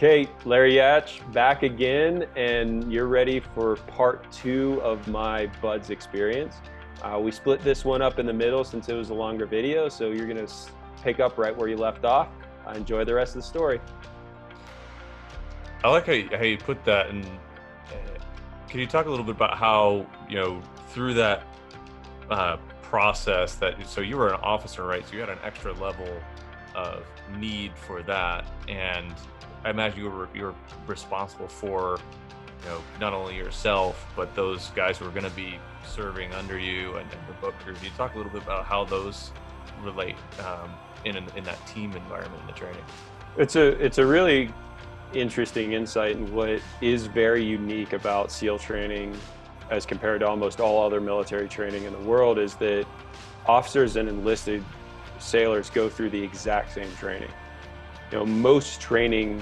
Okay, Larry Yatch back again, and you're ready for part 2 of my Buds experience. We split this one up in the middle since it was a longer video, so you're going to pick up right where you left off. Enjoy the rest of the story. I like how you put that, and can you talk a little bit about how, through that process so you were an officer, right? So you had an extra level of need for that, and I imagine you were responsible for, not only yourself but those guys who are going to be serving under you and the boat crew. Can you talk a little bit about how those relate in that team environment in the training? It's a really interesting insight, and what is very unique about SEAL training as compared to almost all other military training in the world is that officers and enlisted sailors go through the exact same training. Most training,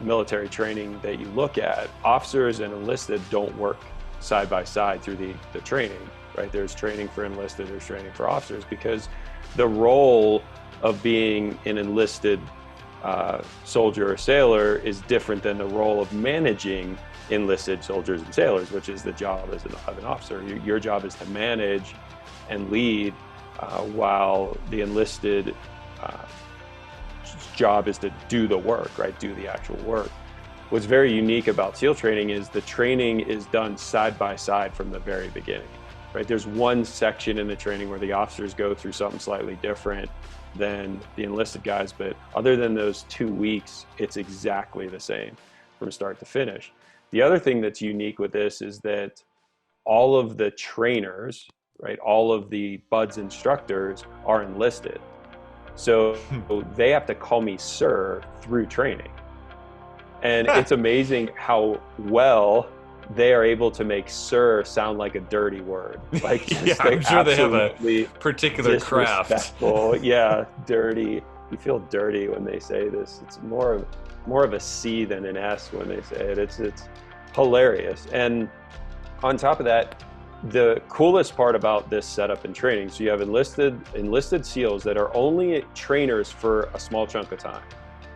military training that you look at, officers and enlisted don't work side by side through the training, right? There's training for enlisted, there's training for officers, because the role of being an enlisted soldier or sailor is different than the role of managing enlisted soldiers and sailors, which is the job of an officer. Your job is to manage and lead, while the enlisted job is to do the work, right? Do the actual work. What's very unique about SEAL training is the training is done side by side from the very beginning, right? There's one section in the training where the officers go through something slightly different than the enlisted guys, but other than those 2 weeks, it's exactly the same from start to finish. The other thing that's unique with this is that all of the trainers, right, all of the Buds instructors are enlisted. So they have to call me sir through training. And it's amazing how well they are able to make sir sound like a dirty word. Like, just Yeah, I'm sure they have a particular craft. Disrespectful. Yeah, dirty. You feel dirty when they say this. It's more of a C than an S when they say it. It's hilarious. And on top of that, the coolest part about this setup and training, so you have enlisted SEALs that are only trainers for a small chunk of time,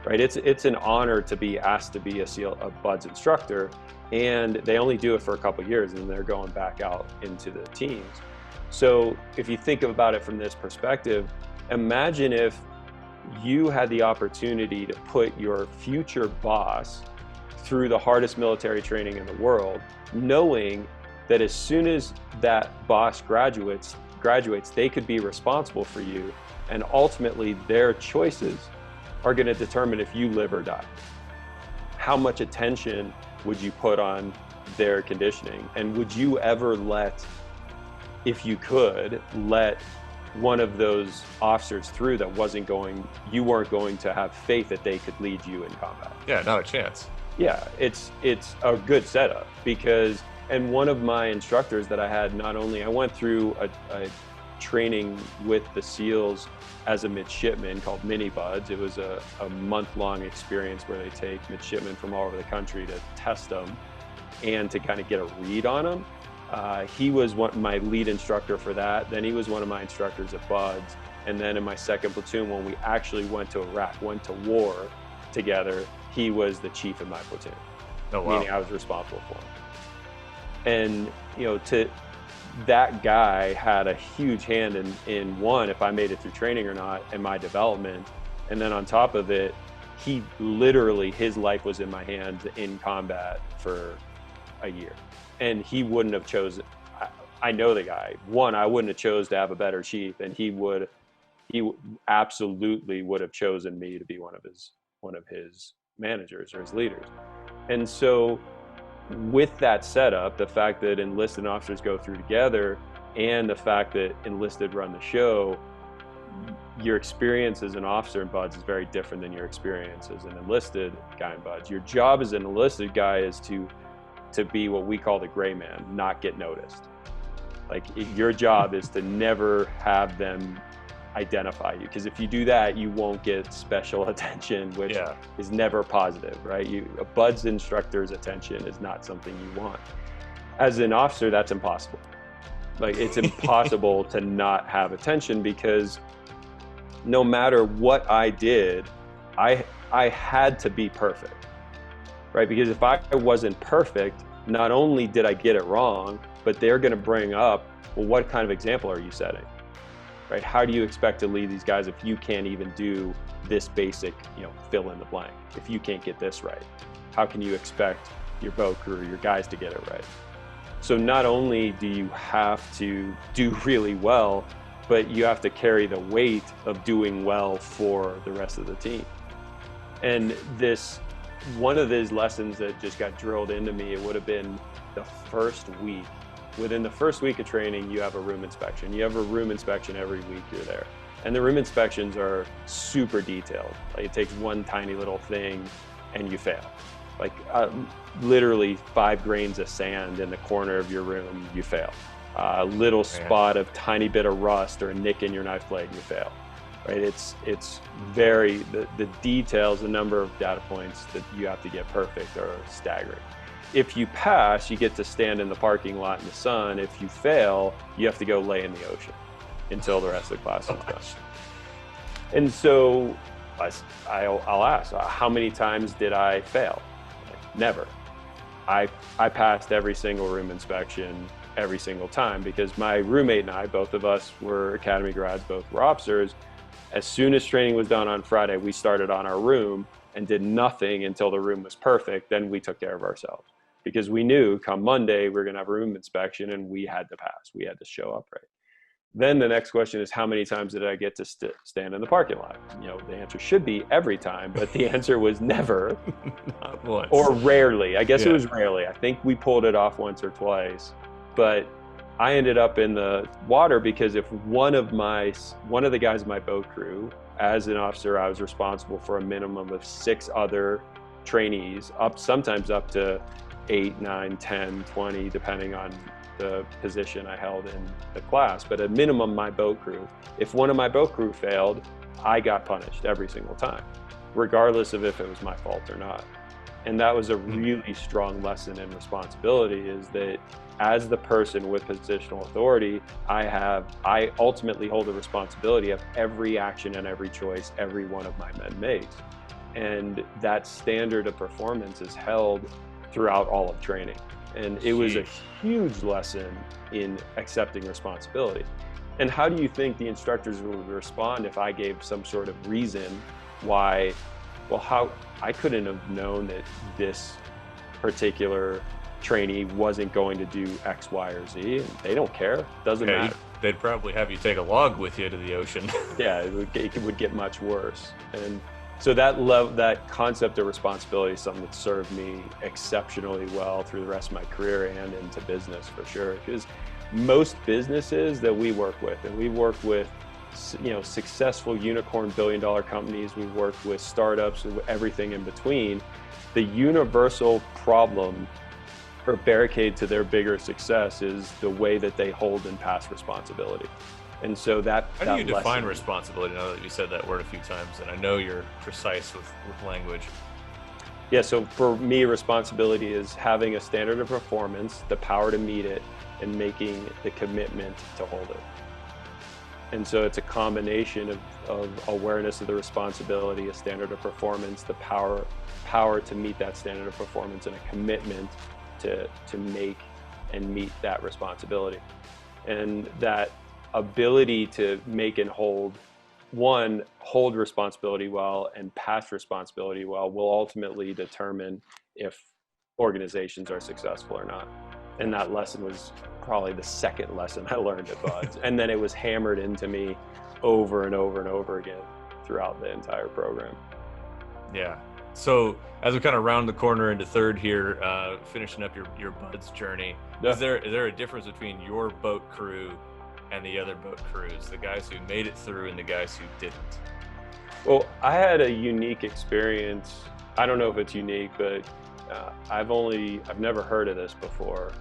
right? It's an honor to be asked to be a Buds instructor, and they only do it for a couple of years, and then they're going back out into the teams. So if you think about it from this perspective, imagine if you had the opportunity to put your future boss through the hardest military training in the world, knowing that as soon as that boss graduates, they could be responsible for you, and ultimately their choices are going to determine if you live or die. How much attention would you put on their conditioning? And would you ever if you could, let one of those officers through that you weren't going to have faith that they could lead you in combat? Yeah, not a chance. Yeah, it's a good setup, because and one of my instructors that I had, not only I went through a training with the SEALs as a midshipman called Mini Buds. It was a month-long experience where they take midshipmen from all over the country to test them and to kind of get a read on them. He was my lead instructor for that. Then he was one of my instructors at Buds. And then in my second platoon, when we actually went to Iraq, went to war together, he was the chief in my platoon. Oh, wow. Meaning I was responsible for him. And that guy had a huge hand in one, if I made it through training or not, and my development. And then on top of it, he literally, his life was in my hands in combat for a year. And he wouldn't have chosen, I know the guy. One, I wouldn't have chose to have a better chief, and he absolutely would have chosen me to be one of his managers or his leaders. And so with that setup, the fact that enlisted officers go through together, and the fact that enlisted run the show, your experience as an officer in Buds is very different than your experience as an enlisted guy in Buds. Your job as an enlisted guy is to be what we call the gray man, not get noticed. Like, your job is to never have them identify you, because if you do that, you won't get special attention, which is never positive, right? A Buds instructor's attention is not something you want. As an officer, that's impossible. Like, it's impossible to not have attention, because no matter what I did, I had to be perfect. right? Because if I wasn't perfect, not only did I get it wrong, but they're going to bring up, well, what kind of example are you setting, right? How do you expect to lead these guys if you can't even do this basic, fill in the blank? If you can't get this right, how can you expect your boat crew, your guys to get it right? So not only do you have to do really well, but you have to carry the weight of doing well for the rest of the team. And one of these lessons that just got drilled into me, it would have been the first week. Within the first week of training, you have a room inspection. You have a room inspection every week you're there. And the room inspections are super detailed. Like, it takes one tiny little thing and you fail. Like literally 5 grains of sand in the corner of your room, you fail. A little spot of tiny bit of rust or a nick in your knife blade, you fail. Right? It's very, the details, the number of data points that you have to get perfect are staggering. If you pass, you get to stand in the parking lot in the sun. If you fail, you have to go lay in the ocean until the rest of the class is done. And so I'll ask, how many times did I fail? Never. I passed every single room inspection every single time, because my roommate and I, both of us were academy grads, both were officers. As soon as training was done on Friday, we started on our room and did nothing until the room was perfect. Then we took care of ourselves, because we knew come Monday we were going to have a room inspection and we had to pass. We had to show up right. Then the next question is, how many times did I get to stand in the parking lot? The answer should be every time, but the answer was never. Not once. Or rarely. I guess it was rarely. I think we pulled it off once or twice, but I ended up in the water because if one of the guys in my boat crew, as an officer, I was responsible for a minimum of 6 other trainees, sometimes up to 8, 9, 10, 20, depending on the position I held in the class. But at minimum, my boat crew, if one of my boat crew failed, I got punished every single time, regardless of if it was my fault or not. And that was a really strong lesson in responsibility, is that as the person with positional authority, I ultimately hold the responsibility of every action and every choice every one of my men makes. And that standard of performance is held throughout all of training. And it was a huge lesson in accepting responsibility. And how do you think the instructors would respond if I gave some sort of reason why, how I couldn't have known that this particular trainee wasn't going to do X, Y, or Z? And they don't care. Doesn't matter. They'd probably have you take a log with you to the ocean. Yeah, it would get much worse. And so that concept of responsibility is something that served me exceptionally well through the rest of my career and into business, for sure. Because most businesses that we work with, and we work with successful unicorn billion-dollar companies, we work with startups, and everything in between, the universal problem or barricade to their bigger success is the way that they hold and pass responsibility. And so how do you define responsibility, now that you said that word a few times, and I know you're precise with language? Yeah, so for me, responsibility is having a standard of performance, the power to meet it, and making the commitment to hold it. And so it's a combination of awareness of the responsibility, a standard of performance, the power to meet that standard of performance, and a commitment to make and meet that responsibility. And that ability to make and hold responsibility well and pass responsibility well will ultimately determine if organizations are successful or not. And that lesson was probably the second lesson I learned at Buds. And then it was hammered into me over and over and over again throughout the entire program. Yeah. So as we kind of round the corner into third here, finishing up your Buds journey, is there a difference between your boat crew and the other boat crews, the guys who made it through and the guys who didn't? Well, I had a unique experience. I don't know if it's unique, but I've never heard of this before.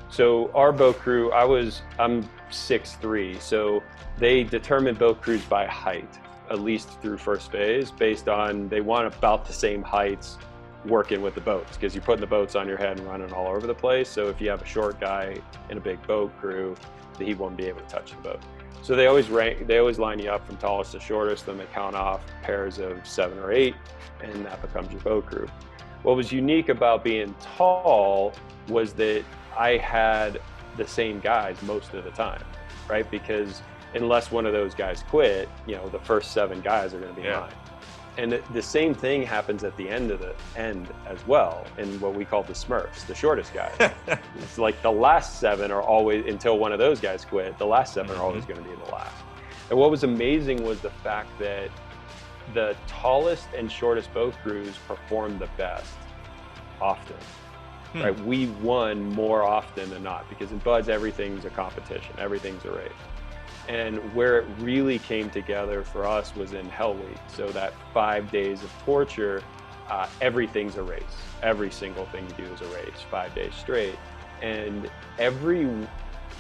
So our boat crew, I'm 6'3", so they determine boat crews by height, at least through first phase, based on they want about the same heights working with the boats, because you're putting the boats on your head and running all over the place. So if you have a short guy in a big boat crew, he won't be able to touch the boat. So they always line you up from tallest to shortest, then they count off pairs of 7 or 8, and that becomes your boat crew. What was unique about being tall was that I had the same guys most of the time, right? Because unless one of those guys quit, the first 7 guys are going to be Yeah. mine. And the same thing happens at the end as well, in what we call the Smurfs, the shortest guys. It's like the last 7 are always, until one of those guys quit, the last 7 are always going to be the last. And what was amazing was the fact that the tallest and shortest boat crews performed the best often. Right? We won more often than not, because in BUD/S, everything's a competition, everything's a race. And where it really came together for us was in Hell Week. So that 5 days of torture, everything's a race. Every single thing you do is a race, 5 days straight. And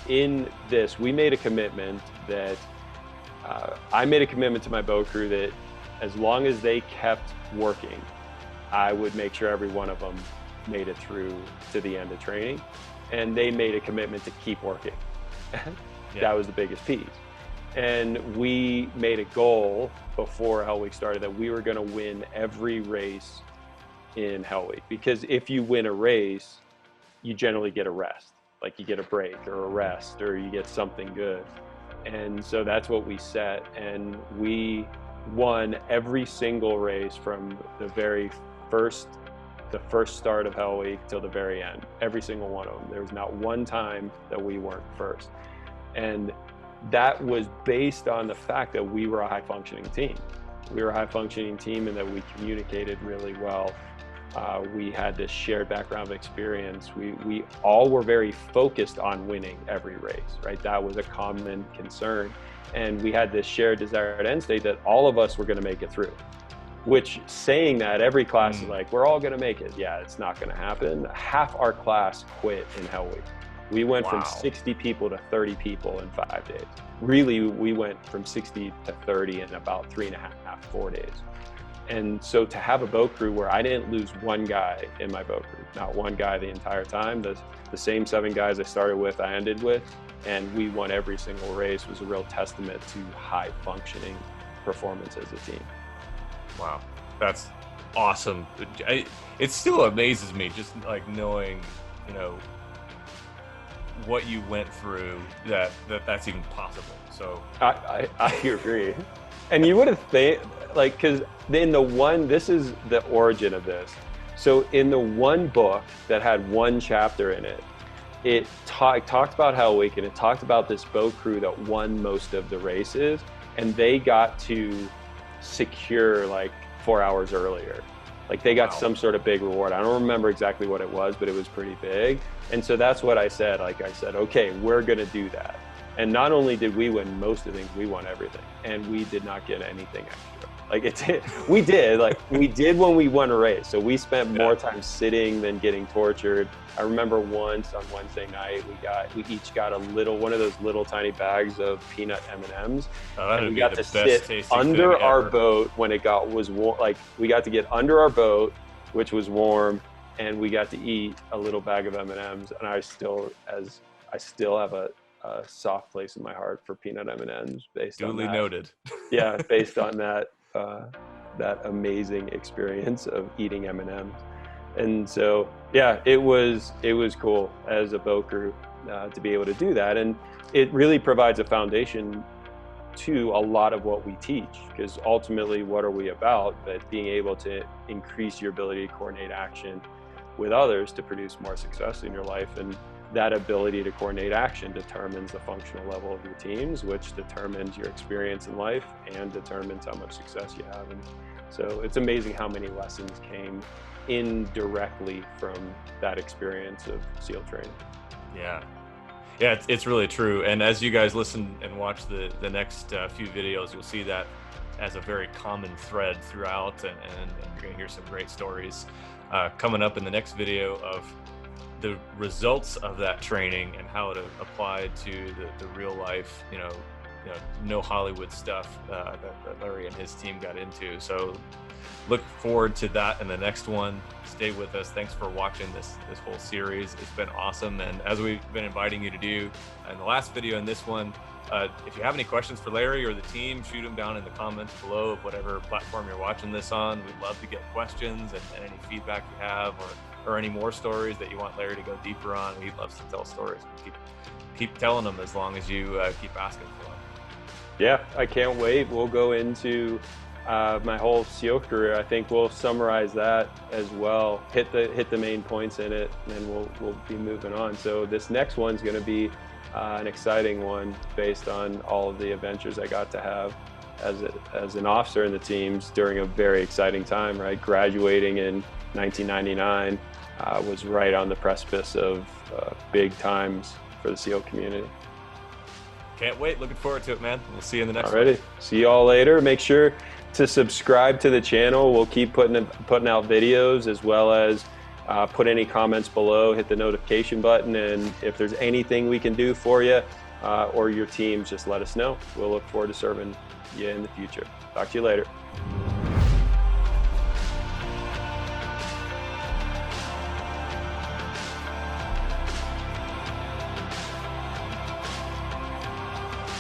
in this, we made a commitment that I made a commitment to my boat crew that as long as they kept working, I would make sure every one of them made it through to the end of training. And they made a commitment to keep working. That was the biggest piece. And we made a goal before Hell Week started that we were going to win every race in Hell Week. Because if you win a race, you generally get a rest. Like you get a break or a rest, or you get something good. And so that's what we set. And we won every single race from the first start of Hell Week till the very end. Every single one of them. There was not one time that we weren't first. And that was based on the fact that we were a high-functioning team. We were a high-functioning team and that we communicated really well. We had this shared background of experience. We all were very focused on winning every race, right? That was a common concern. And we had this shared desired end state that all of us were going to make it through. Which, saying that, every class is like, we're all going to make it. Yeah, it's not going to happen. Half our class quit in Hell Week. We went from 60 people to 30 people in 5 days. Really, we went from 60 to 30 in about 3.5, 4 days. And so to have a boat crew where I didn't lose one guy in my boat crew, not one guy the entire time, the same 7 guys I started with, I ended with, and we won every single race, was a real testament to high functioning performance as a team. Wow, that's awesome. It still amazes me just like knowing, what you went through, that's even possible. So I agree. And you would have because this is the origin of this. So in the one book that had one chapter in it, it talked about Hell Week, and it talked about this boat crew that won most of the races, and they got to secure like 4 hours earlier. Like they got some sort of big reward. I don't remember exactly what it was, but it was pretty big. And so that's what I said. Like I said, okay, we're going to do that. And not only did we win most of the things, we won everything. And we did not get anything extra. We did when we won a race. So we spent more time sitting than getting tortured. I remember once on Wednesday night, we each got one of those little tiny bags of peanut M&Ms. And we got to sit under our boat when was warm. Like we got to get under our boat, which was warm, and we got to eat a little bag of M&Ms. And I still have a soft place in my heart for peanut M&Ms based on that. Duly noted. Yeah, based on that amazing experience of eating M&Ms. And so, yeah, it was cool as a boat crew to be able to do that. And it really provides a foundation to a lot of what we teach, because ultimately, what are we about? But being able to increase your ability to coordinate action with others to produce more success in your life. And that ability to coordinate action determines the functional level of your teams, which determines your experience in life and determines how much success you have. And so it's amazing how many lessons came indirectly from that experience of SEAL training. Yeah, it's really true. And as you guys listen and watch the next few videos, you'll see that as a very common thread throughout, and you're going to hear some great stories coming up in the next video of the results of that training and how it applied to the real life, no Hollywood stuff that Larry and his team got into. So look forward to that in the next one. Stay with us. Thanks for watching this whole series. It's been awesome. And as we've been inviting you to do in the last video and this one, if you have any questions for Larry or the team, shoot them down in the comments below of whatever platform you're watching this on. We'd love to get questions and any feedback you have, or any more stories that you want Larry to go deeper on. He loves to tell stories. Keep telling them as long as you keep asking for them. Yeah, I can't wait. We'll go into my whole SEAL career. I think we'll summarize that as well. Hit the main points in it, and then we'll be moving on. So this next one's going to be an exciting one based on all of the adventures I got to have as an officer in the teams during a very exciting time. Right, graduating in 1999 was right on the precipice of big times for the SEAL community. Can't wait. Looking forward to it, man. We'll see you in the next one. See you all later. Make sure to subscribe to the channel. We'll keep putting out videos, as well as put any comments below, hit the notification button, and if there's anything we can do for you or your team, just let us know. We'll look forward to serving you in the future. Talk to you later.